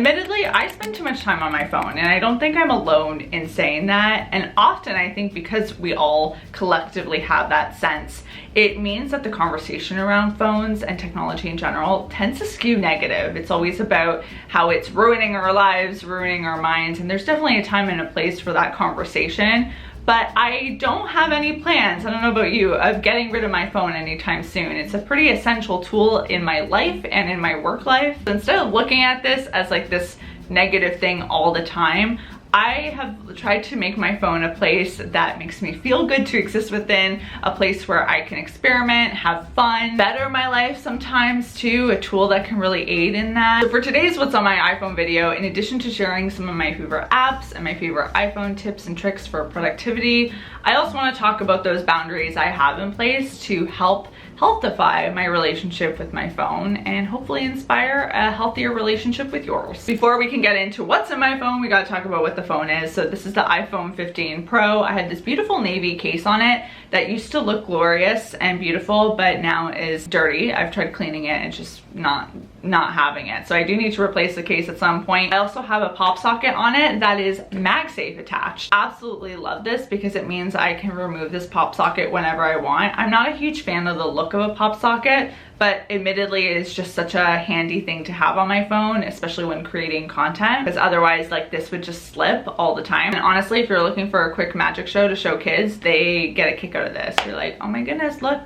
Admittedly, I spend too much time on my phone, and I don't think I'm alone in saying that. And often I think because we all collectively have that sense, it means that the conversation around phones and technology in general tends to skew negative. It's always about how it's ruining our lives, ruining our minds, and there's definitely a time and a place for that conversation. But I don't have any plans, I don't know about you, of getting rid of my phone anytime soon. It's a pretty essential tool in my life and in my work life. So instead of looking at this as like this negative thing all the time, I have tried to make my phone a place that makes me feel good to exist within, a place where I can experiment, have fun, better my life sometimes too, a tool that can really aid in that. So for today's What's on My iPhone video, in addition to sharing some of my favorite apps and my favorite iPhone tips and tricks for productivity, I also want to talk about those boundaries I have in place to help healthify my relationship with my phone and hopefully inspire a healthier relationship with yours. Before we can get into what's in my phone, we gotta talk about what the phone is. So this is the iPhone 15 Pro. I had this beautiful navy case on it that used to look glorious and beautiful, but now is dirty. I've tried cleaning it and just not having it. So I do need to replace the case at some point. I also have a pop socket on it that is MagSafe attached. Absolutely love this because it means I can remove this pop socket whenever I want. I'm not a huge fan of the look of a pop socket, but admittedly it is just such a handy thing to have on my phone, especially when creating content, because otherwise like this would just slip all the time. And honestly, if you're looking for a quick magic show to show kids, they get a kick out of this. You're like, oh my goodness, look,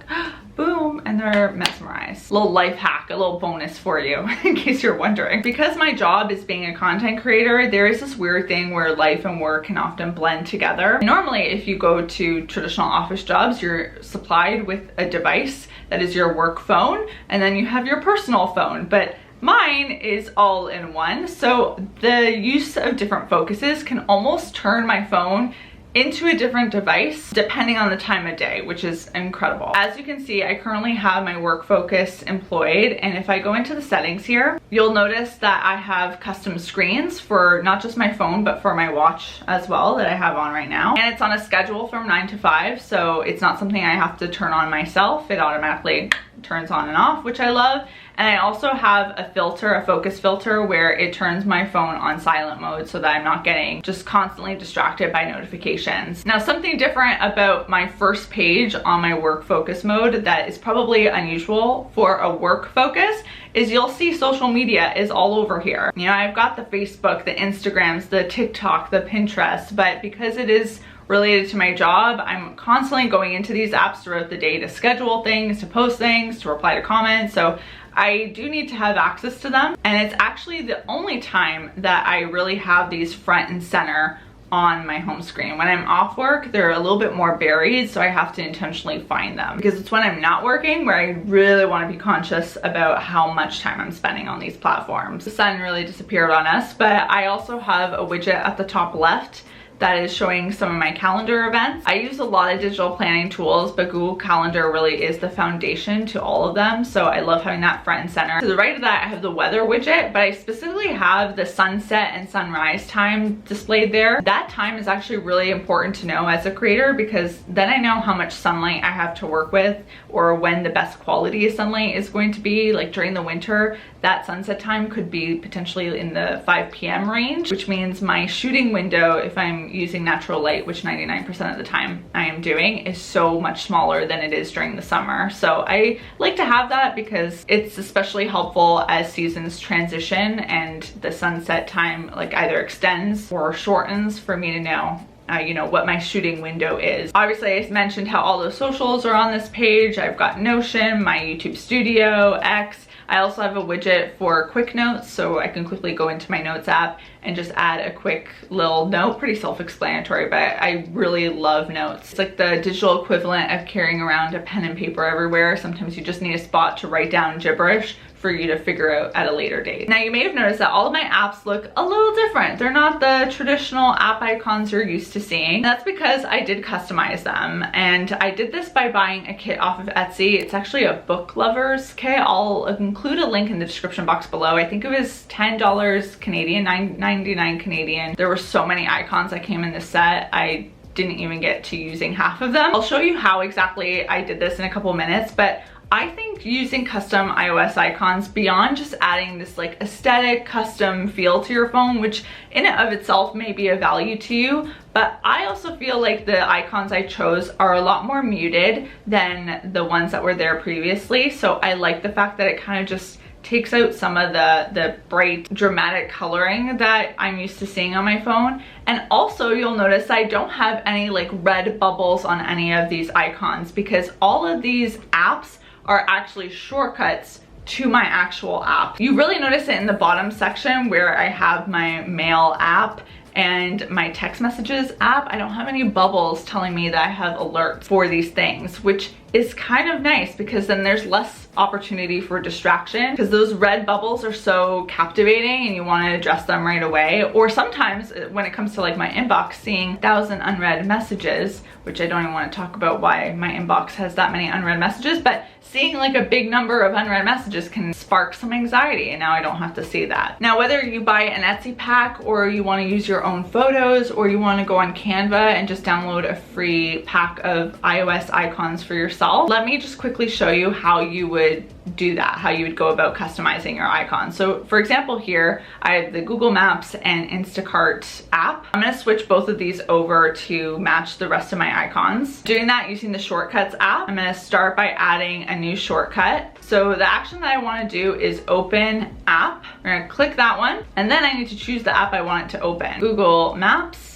boom, and they're mesmerized. A little life hack, a little bonus for you in case you're wondering. Because my job is being a content creator, there is this weird thing where life and work can often blend together. Normally, if you go to traditional office jobs, you're supplied with a device that is your work phone, and then you have your personal phone, but mine is all in one. So the use of different focuses can almost turn my phone into a different device depending on the time of day, which is incredible. As you can see, I currently have my work focus employed, and if I go into the settings here, you'll notice that I have custom screens for not just my phone, but for my watch as well that I have on right now. And it's on a schedule from 9 to 5, so it's not something I have to turn on myself. It automatically turns on and off, which I love. And I also have a filter, a focus filter, where it turns my phone on silent mode so that I'm not getting just constantly distracted by notifications. Now, something different about my first page on my work focus mode that is probably unusual for a work focus is you'll see social media is all over here. You know, I've got the Facebook, the Instagrams, the TikTok, the Pinterest, but because it is related to my job, I'm constantly going into these apps throughout the day to schedule things, to post things, to reply to comments. So I do need to have access to them. And it's actually the only time that I really have these front and center on my home screen. When I'm off work, they're a little bit more buried, so I have to intentionally find them, because it's when I'm not working where I really want to be conscious about how much time I'm spending on these platforms. The sun really disappeared on us, but I also have a widget at the top left that is showing some of my calendar events. I use a lot of digital planning tools, but Google Calendar really is the foundation to all of them, so I love having that front and center. To the right of that, I have the weather widget, but I specifically have the sunset and sunrise time displayed there. That time is actually really important to know as a creator, because then I know how much sunlight I have to work with, or when the best quality of sunlight is going to be. Like during the winter, that sunset time could be potentially in the 5 p.m. range, which means my shooting window, if I'm using natural light, which 99% of the time I am doing, is so much smaller than it is during the summer. So I like to have that because it's especially helpful as seasons transition and the sunset time like either extends or shortens for me to know you know, what my shooting window is. Obviously, I mentioned how all those socials are on this page. I've got Notion, my YouTube Studio, X. I also have a widget for quick notes, so I can quickly go into my notes app and just add a quick little note. Pretty self-explanatory, but I really love notes. It's like the digital equivalent of carrying around a pen and paper everywhere. Sometimes you just need a spot to write down gibberish for you to figure out at a later date. Now, you may have noticed that all of my apps look a little different. They're not the traditional app icons you're used to seeing. That's because I did customize them, and I did this by buying a kit off of Etsy. It's actually a book lovers kit. I'll include a link in the description box below. I think it was $10 Canadian, $9.99 Canadian. There were so many icons that came in this set. I didn't even get to using half of them. I'll show you how exactly I did this in a couple minutes, but I think using custom iOS icons, beyond just adding this like aesthetic custom feel to your phone, which in and of itself may be of value to you, but I also feel like the icons I chose are a lot more muted than the ones that were there previously. So I like the fact that it kind of just takes out some of the bright dramatic coloring that I'm used to seeing on my phone. And also you'll notice I don't have any like red bubbles on any of these icons, because all of these apps are actually shortcuts to my actual app. You really notice it in the bottom section where I have my mail app and my text messages app. I don't have any bubbles telling me that I have alerts for these things, which is kind of nice because then there's less opportunity for distraction, because those red bubbles are so captivating and you want to address them right away. Or sometimes when it comes to like my inbox, seeing 1,000 unread messages, which I don't even want to talk about why my inbox has that many unread messages, but seeing like a big number of unread messages can spark some anxiety, and now I don't have to see that. Now, whether you buy an Etsy pack or you want to use your own photos, or you want to go on Canva and just download a free pack of iOS icons for yourself, let me just quickly show you how you would do that, how you would go about customizing your icons. So for example, here I have the Google Maps and Instacart app. I'm gonna switch both of these over to match the rest of my icons. Doing that using the shortcuts app, I'm gonna start by adding a new shortcut. So the action that I wanna do is open app. We're gonna click that one, and then I need to choose the app I want it to open. Google Maps.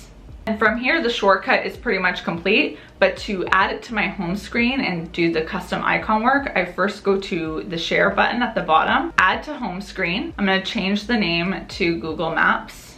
And from here, the shortcut is pretty much complete, but to add it to my home screen and do the custom icon work, I first go to the share button at the bottom, add to home screen. I'm gonna change the name to Google Maps.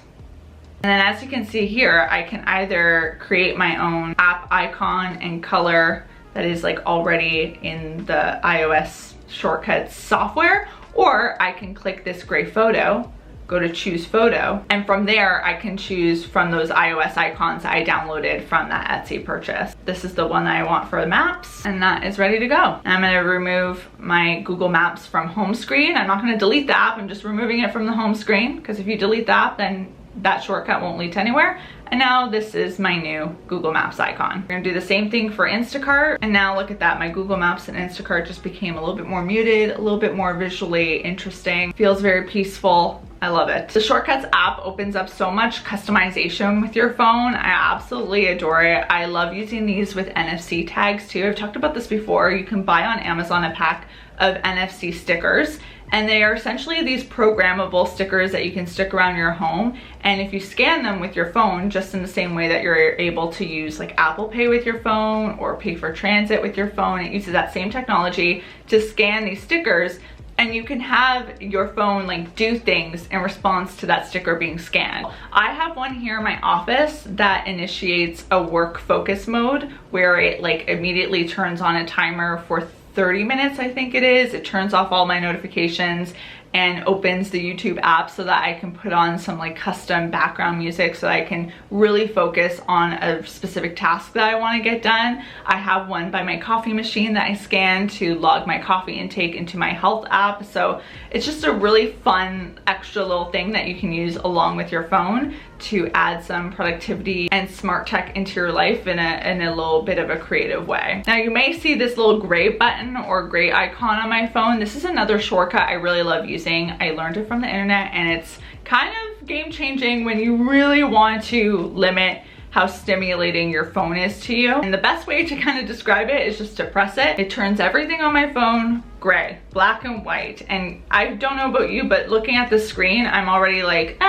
And then as you can see here, I can either create my own app icon and color that is like already in the iOS shortcuts software, or I can click this gray photo, go to choose photo, and from there I can choose from those iOS icons I downloaded from that Etsy purchase. This is the one that I want for the maps, and that is ready to go. I'm gonna remove my Google Maps from home screen. I'm not gonna delete the app, I'm just removing it from the home screen, because if you delete the app, then that shortcut won't lead to anywhere. And now this is my new Google Maps icon. We're gonna do the same thing for Instacart. And now look at that, my Google Maps and Instacart just became a little bit more muted, a little bit more visually interesting, feels very peaceful. I love it. The Shortcuts app opens up so much customization with your phone. I absolutely adore it. I love using these with NFC tags too. I've talked about this before. You can buy on Amazon a pack of NFC stickers, and they are essentially these programmable stickers that you can stick around your home. And if you scan them with your phone, just in the same way that you're able to use like Apple Pay with your phone or pay for transit with your phone, it uses that same technology to scan these stickers, and you can have your phone like do things in response to that sticker being scanned. I have one here in my office that initiates a work focus mode where it like immediately turns on a timer for 30 minutes, I think it is. It turns off all my notifications and opens the YouTube app so that I can put on some like custom background music so that I can really focus on a specific task that I want to get done. I have one by my coffee machine that I scan to log my coffee intake into my health app. So it's just a really fun extra little thing that you can use along with your phone to add some productivity and smart tech into your life in a little bit of a creative way. Now you may see this little gray button or gray icon on my phone. This is another shortcut I really love using. I learned it from the internet, and it's kind of game changing when you really want to limit how stimulating your phone is to you. And the best way to kind of describe it is just to press it. It turns everything on my phone gray, black and white. And I don't know about you, but looking at the screen, I'm already like,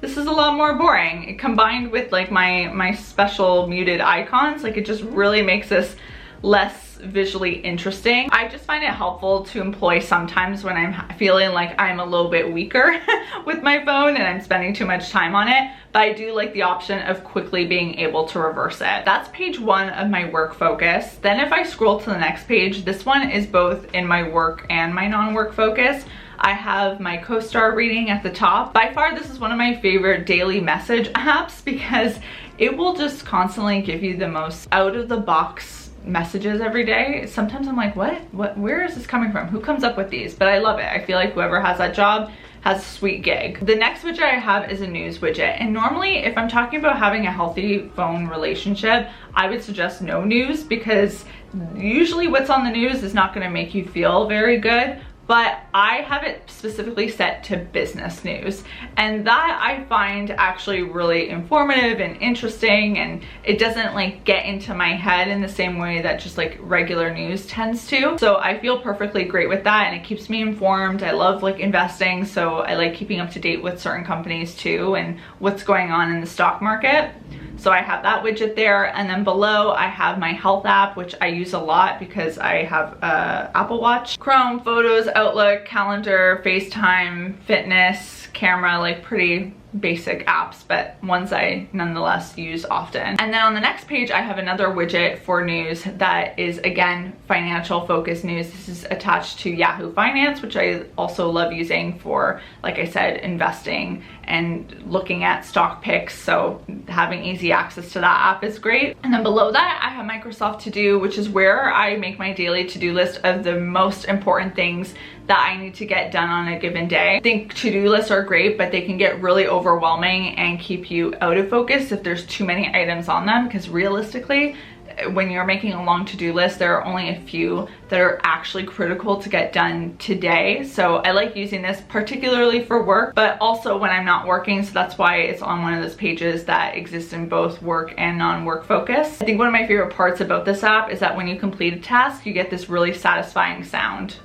this is a lot more boring. It combined with like my special muted icons, like it just really makes this less visually interesting. I just find it helpful to employ sometimes when I'm feeling like I'm a little bit weaker with my phone and I'm spending too much time on it, but I do like the option of quickly being able to reverse it. That's page 1 of my work focus. Then if I scroll to the next page, this one is both in my work and my non-work focus. I have my co-star reading at the top. By far, this is one of my favorite daily message apps because it will just constantly give you the most out-of-the-box messages every day. Sometimes I'm like, where is this coming from? Who comes up with these? But I love it. I feel like whoever has that job has a sweet gig. The next widget I have is a news widget. And normally if I'm talking about having a healthy phone relationship, I would suggest no news, because usually what's on the news is not going to make you feel very good. But I have it specifically set to business news, and that I find actually really informative and interesting, and it doesn't like get into my head in the same way that just like regular news tends to. So I feel perfectly great with that, and it keeps me informed. I love like investing, so I like keeping up to date with certain companies too and what's going on in the stock market. So I have that widget there, and then below I have my health app, which I use a lot because I have Apple Watch, Chrome, Photos, Outlook, Calendar, FaceTime, Fitness, Camera, like pretty basic apps, but ones I nonetheless use often. And then on the next page, I have another widget for news that is, again, financial focused news. This is attached to Yahoo Finance, which I also love using for, like I said, investing and looking at stock picks. So having easy access to that app is great. And then below that, I have Microsoft To Do, which is where I make my daily to-do list of the most important things that I need to get done on a given day. I think to-do lists are great, but they can get really overwhelming and keep you out of focus if there's too many items on them, because realistically, when you're making a long to-do list, there are only a few that are actually critical to get done today. So I like using this particularly for work, but also when I'm not working. So that's why it's on one of those pages that exists in both work and non-work focus. I think one of my favorite parts about this app is that when you complete a task, you get this really satisfying sound.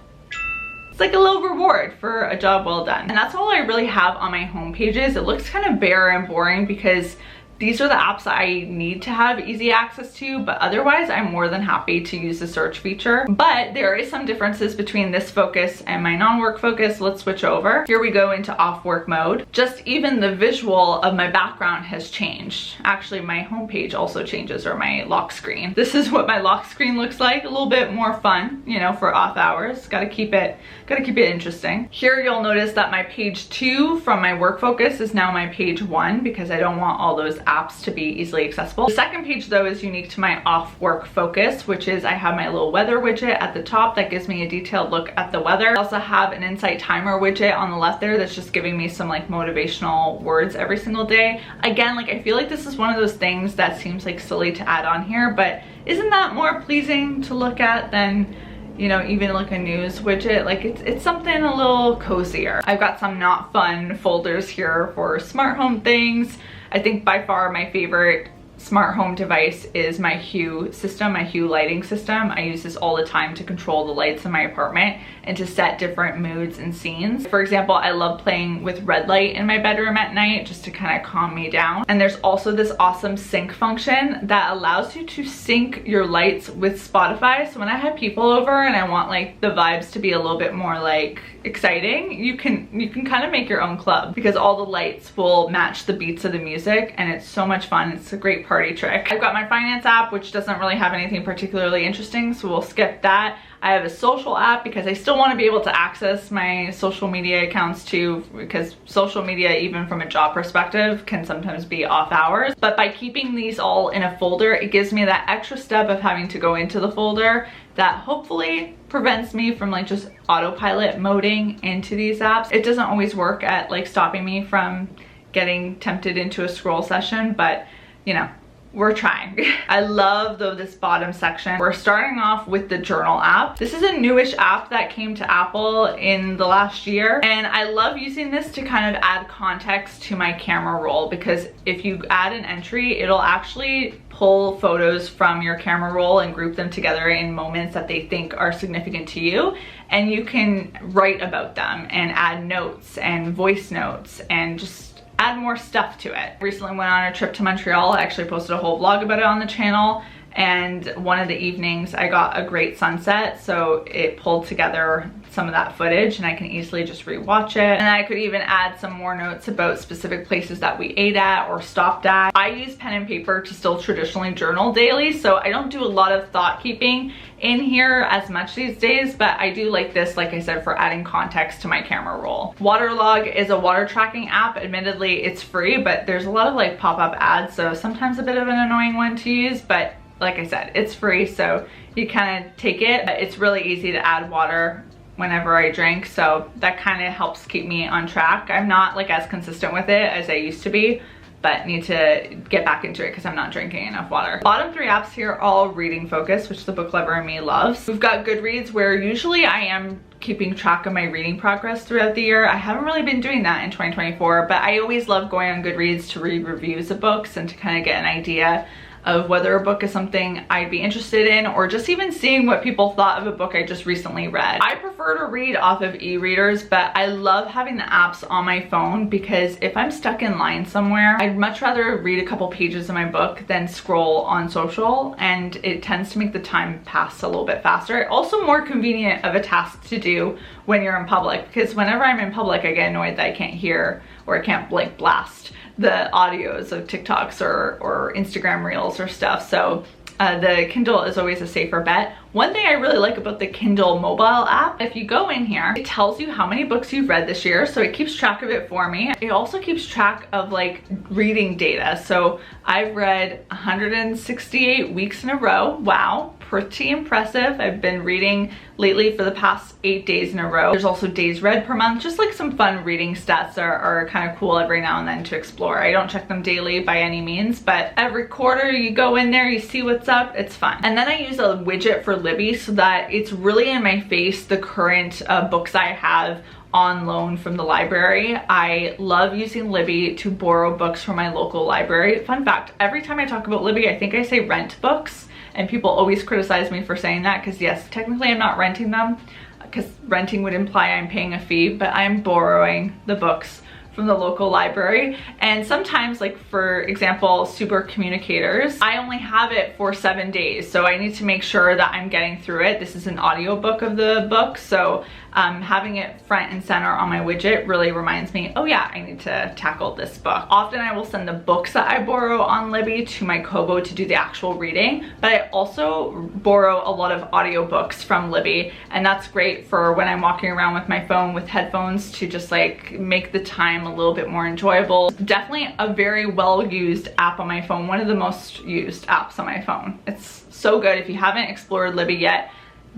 It's like a little reward for a job well done. And that's all I really have on my home pages. It looks kind of bare and boring because these are the apps that I need to have easy access to, but otherwise I'm more than happy to use the search feature. But there is some differences between this focus and my non-work focus. Let's switch over. Here we go into off work mode. Just even the visual of my background has changed. Actually, my homepage also changes, or my lock screen. This is what my lock screen looks like. A little bit more fun, you know, for off hours. Gotta keep it interesting. Here you'll notice that my page 2 from my work focus is now my page 1 because I don't want all those apps to be easily accessible. The second page though is unique to my off work focus, which is I have my little weather widget at the top that gives me a detailed look at the weather. I also have an insight timer widget on the left there that's just giving me some like motivational words every single day. Again, like I feel like this is one of those things that seems like silly to add on here, but isn't that more pleasing to look at than, you know, even like a news widget? Like it's something a little cozier. I've got some not fun folders here for smart home things. I think by far my favorite smart home device is my Hue system, my Hue lighting system. I use this all the time to control the lights in my apartment and to set different moods and scenes. For example, I love playing with red light in my bedroom at night just to kind of calm me down. And there's also this awesome sync function that allows you to sync your lights with Spotify. So when I have people over and I want like the vibes to be a little bit more like exciting, you can kind of make your own club because all the lights will match the beats of the music, and it's so much fun. It's a great party trick. I've got my finance app, which doesn't really have anything particularly interesting, so we'll skip that. I have a social app because I still want to be able to access my social media accounts too, because social media, even from a job perspective, can sometimes be off hours. But by keeping these all in a folder, it gives me that extra step of having to go into the folder that hopefully prevents me from like just autopilot moding into these apps. It doesn't always work at like stopping me from getting tempted into a scroll session, but you know, we're trying. I love though this bottom section. We're starting off with the journal app. This is a newish app that came to Apple in the last year, and I love using this to kind of add context to my camera roll, because if you add an entry, it'll actually pull photos from your camera roll and group them together in moments that they think are significant to you, and you can write about them and add notes and voice notes and just add more stuff to it. Recently went on a trip to Montreal. I actually posted a whole vlog about it on the channel, and one of the evenings I got a great sunset, so it pulled together some of that footage and I can easily just rewatch it. And I could even add some more notes about specific places that we ate at or stopped at. I use pen and paper to still traditionally journal daily, so I don't do a lot of thought keeping in here as much these days, but I do like this, like I said, for adding context to my camera roll. Waterlog is a water tracking app. Admittedly, it's free, but there's a lot of like pop-up ads, so sometimes a bit of an annoying one to use, but like I said, it's free, so you kind of take it. It's really easy to add water whenever I drink, so that kind of helps keep me on track. I'm not like as consistent with it as I used to be, but need to get back into it because I'm not drinking enough water. Bottom 3 apps here are all reading focused, which the book lover in me loves. We've got Goodreads, where usually I am keeping track of my reading progress throughout the year. I haven't really been doing that in 2024, but I always love going on Goodreads to read reviews of books and to kind of get an idea of whether a book is something I'd be interested in, or just even seeing what people thought of a book I just recently read. I prefer to read off of e-readers, but I love having the apps on my phone because if I'm stuck in line somewhere, I'd much rather read a couple pages of my book than scroll on social, and it tends to make the time pass a little bit faster. Also more convenient of a task to do when you're in public, because whenever I'm in public, I get annoyed that I can't hear or I can't like blast the audios of TikToks or Instagram reels or stuff. So the Kindle is always a safer bet. One thing I really like about the Kindle mobile app, if you go in here, it tells you how many books you've read this year, so it keeps track of it for me. It also keeps track of like reading data. So I've read 168 weeks in a row. Wow, pretty impressive. I've been reading lately for the past 8 days in a row. There's also days read per month. Just like some fun reading stats are kind of cool every now and then to explore. I don't check them daily by any means, but every quarter you go in there, you see what's up, it's fun. And then I use a widget for Libby so that it's really in my face the current books I have on loan from the library. I love using Libby to borrow books from my local library. Fun fact, every time I talk about Libby, I think I say rent books, and people always criticize me for saying that because yes, technically I'm not renting them because renting would imply I'm paying a fee, but I'm borrowing the books from the local library. And sometimes, like for example, Super Communicators, I only have it for 7 days, so I need to make sure that I'm getting through it. This is an audiobook of the book, so having it front and center on my widget really reminds me, oh yeah, I need to tackle this book. Often I will send the books that I borrow on Libby to my Kobo to do the actual reading, but I also borrow a lot of audiobooks from Libby, and that's great for when I'm walking around with my phone with headphones to just like make the time a little bit more enjoyable. Definitely a very well used app on my phone, one of the most used apps on my phone. It's so good. If you haven't explored Libby yet,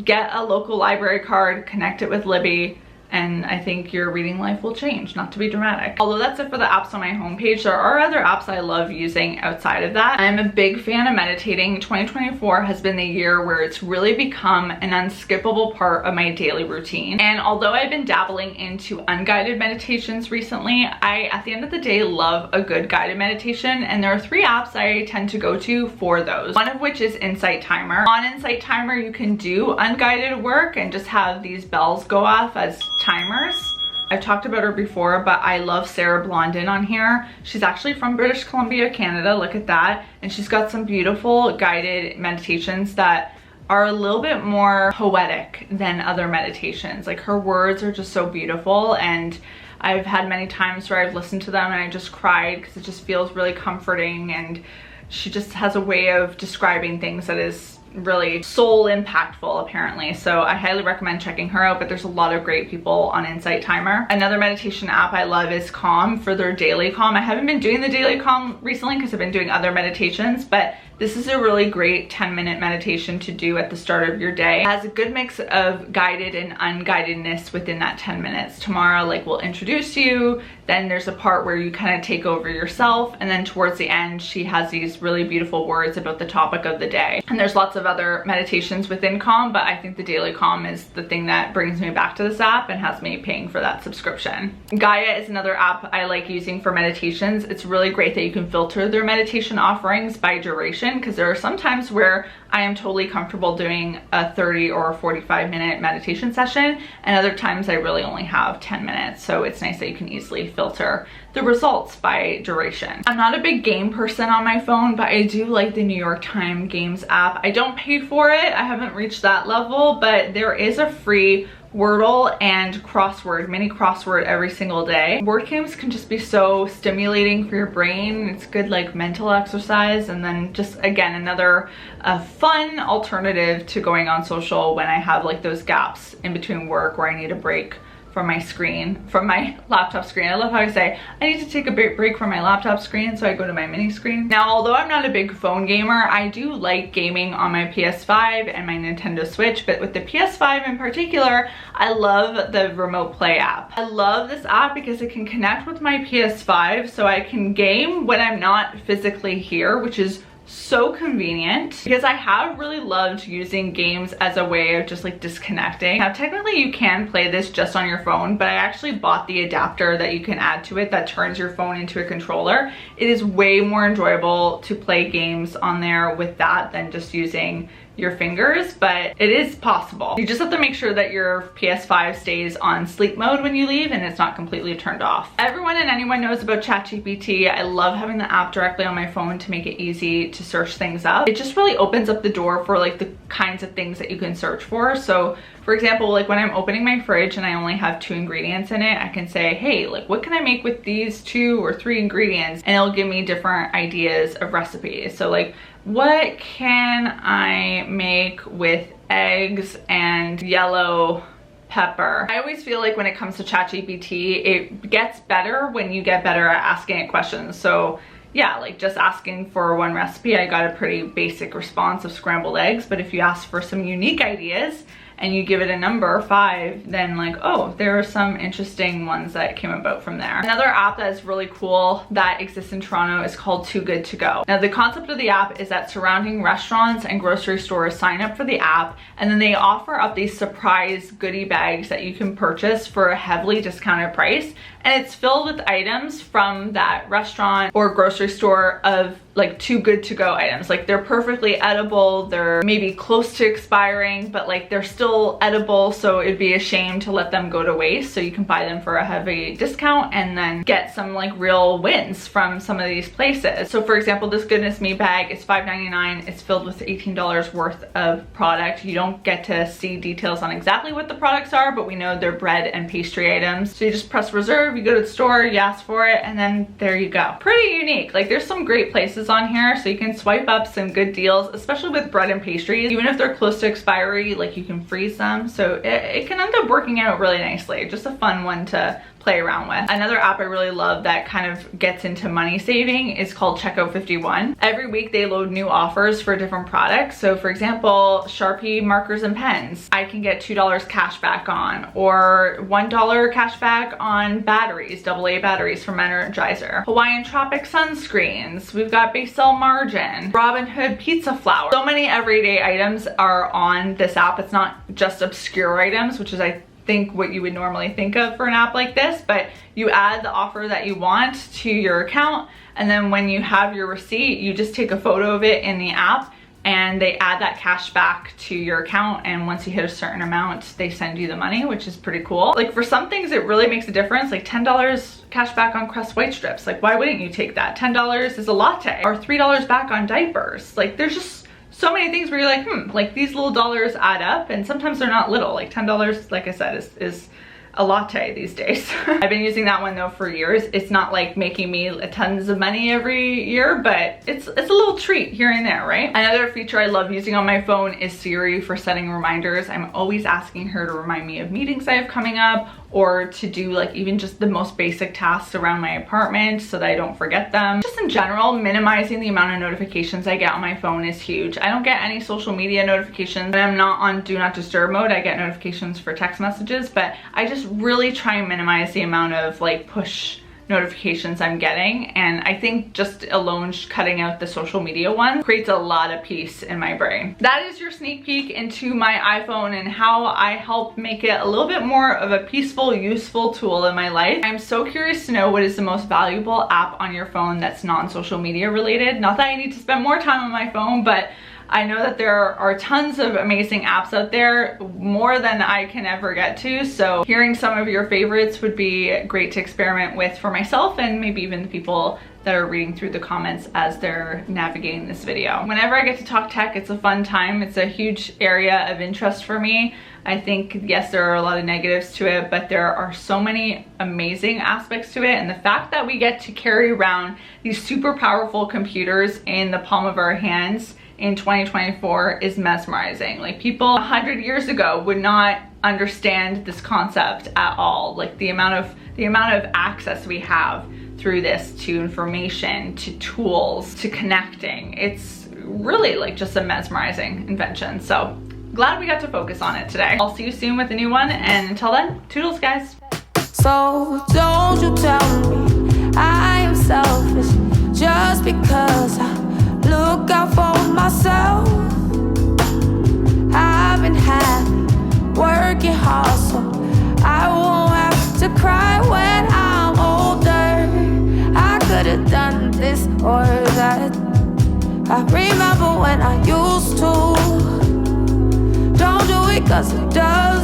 get a local library card, connect it with Libby, and I think your reading life will change, not to be dramatic. Although that's it for the apps on my homepage, there are other apps I love using outside of that. I'm a big fan of meditating. 2024 has been the year where it's really become an unskippable part of my daily routine. And although I've been dabbling into unguided meditations recently, I, at the end of the day, love a good guided meditation. And there are 3 apps I tend to go to for those. One of which is Insight Timer. On Insight Timer, you can do unguided work and just have these bells go off as timers. I've talked about her before, but I love Sarah Blondin on here. She's actually from British Columbia, Canada. Look at that. And she's got some beautiful guided meditations that are a little bit more poetic than other meditations. Like her words are just so beautiful, and I've had many times where I've listened to them and I just cried because it just feels really comforting, and she just has a way of describing things that is really soul impactful apparently. So I highly recommend checking her out, but there's a lot of great people on Insight Timer. Another meditation app I love is Calm for their daily Calm. I haven't been doing the daily Calm recently because I've been doing other meditations, but this is a really great 10-minute meditation to do at the start of your day. It has a good mix of guided and unguidedness within that 10 minutes. Tamara like will introduce you, then there's a part where you kind of take over yourself, and then towards the end she has these really beautiful words about the topic of the day. And there's lots of other meditations within Calm, but I think the daily Calm is the thing that brings me back to this app and has me paying for that subscription. Gaia is another app I like using for meditations. It's really great that you can filter their meditation offerings by duration, because there are some times where I am totally comfortable doing a 30 or 45-minute meditation session, and other times I really only have 10 minutes. So it's nice that you can easily filter the results by duration. I'm not a big game person on my phone, but I do like the New York Times Games app. I don't pay for it. I haven't reached that level, but there is a free Wordle and crossword, mini crossword every single day. Word games can just be so stimulating for your brain. It's good like mental exercise, and then just again another fun alternative to going on social when I have like those gaps in between work where I need a break from my screen, from my laptop screen. I love how I say, I need to take a break from my laptop screen, so I go to my mini screen. Now, although I'm not a big phone gamer, I do like gaming on my PS5 and my Nintendo Switch, but with the PS5 in particular, I love the Remote Play app. I love this app because it can connect with my PS5, so I can game when I'm not physically here, which is so convenient because I have really loved using games as a way of just like disconnecting. Now technically you can play this just on your phone, but I actually bought the adapter that you can add to it that turns your phone into a controller. It is way more enjoyable to play games on there with that than just using your fingers, but it is possible. You just have to make sure that your PS5 stays on sleep mode when you leave and it's not completely turned off. Everyone and anyone knows about ChatGPT. I love having the app directly on my phone to make it easy to search things up. It just really opens up the door for like the kinds of things that you can search for. So for example, like when I'm opening my fridge and I only have 2 ingredients in it, I can say, hey, like what can I make with these 2 or 3 ingredients? And it'll give me different ideas of recipes. So like, what can I make with eggs and yellow pepper? I always feel like when it comes to ChatGPT, it gets better when you get better at asking it questions. So yeah, like just asking for one recipe, I got a pretty basic response of scrambled eggs. But if you ask for some unique ideas and you give it a number, 5, then like, oh, there are some interesting ones that came about from there. Another app that is really cool that exists in Toronto is called Too Good To Go. Now the concept of the app is that surrounding restaurants and grocery stores sign up for the app, and then they offer up these surprise goodie bags that you can purchase for a heavily discounted price. And it's filled with items from that restaurant or grocery store of like too good to go items. Like they're perfectly edible, they're maybe close to expiring, but like they're still edible, so it'd be a shame to let them go to waste. So you can buy them for a heavy discount and then get some like real wins from some of these places. So for example, this Goodness Me bag is $5.99. It's filled with $18 worth of product. You don't get to see details on exactly what the products are, but we know they're bread and pastry items. So you just press reserve, you go to the store, you ask for it, and then there you go. Pretty unique. Like there's some great places on here, so you can swipe up some good deals, especially with bread and pastries. Even if they're close to expiry, like you can freeze them, so it can end up working out really nicely. Just a fun one to play around with. Another app I really love that kind of gets into money saving is called Checkout 51. Every week they load new offers for different products. So for example, Sharpie markers and pens, I can get $2 cash back on, or $1 cash back on batteries, AA batteries from Energizer. Hawaiian Tropic sunscreens, we've got base cell margin, Robin Hood pizza flour. So many everyday items are on this app. It's not just obscure items, which is I think what you would normally think of for an app like this, but you add the offer that you want to your account, and then when you have your receipt, you just take a photo of it in the app and they add that cash back to your account, and once you hit a certain amount, they send you the money, which is pretty cool. Like for some things it really makes a difference, like $10 cash back on Crest white strips. Like why wouldn't you take that? $10 is a latte, or $3 back on diapers. Like there's just so many things where you're like, like these little dollars add up, and sometimes they're not little. Like $10, like I said, is a latte these days. I've been using that one though for years. It's not like making me tons of money every year, but it's a little treat here and there, right? Another feature I love using on my phone is Siri for setting reminders. I'm always asking her to remind me of meetings I have coming up, or to do like even just the most basic tasks around my apartment so that I don't forget them. Just in general, minimizing the amount of notifications I get on my phone is huge. I don't get any social media notifications. When I'm not on do not disturb mode, I get notifications for text messages, but I just really try and minimize the amount of like push notifications I'm getting, and I think just alone cutting out the social media one creates a lot of peace in my brain. That is your sneak peek into my iPhone and how I help make it a little bit more of a peaceful, useful tool in my life. I'm so curious to know what is the most valuable app on your phone that's non-social media related. Not that I need to spend more time on my phone, but I know that there are tons of amazing apps out there, more than I can ever get to. So hearing some of your favorites would be great to experiment with for myself, and maybe even the people that are reading through the comments as they're navigating this video. Whenever I get to talk tech, it's a fun time. It's a huge area of interest for me. I think, yes, there are a lot of negatives to it, but there are so many amazing aspects to it. And the fact that we get to carry around these super powerful computers in the palm of our hands in 2024 is mesmerizing. Like, people 100 years ago would not understand this concept at all. Like, the amount of access we have through this to information, to tools, to connecting. It's really like just a mesmerizing invention. So glad we got to focus on it today. I'll see you soon with a new one, and until then, toodles, guys. So don't you tell me I am selfish just because I look out for myself. I've been happy, working hard, so I won't have to cry when I'm older. I could have done this or that. I remember when I used to. Don't do it 'cause it does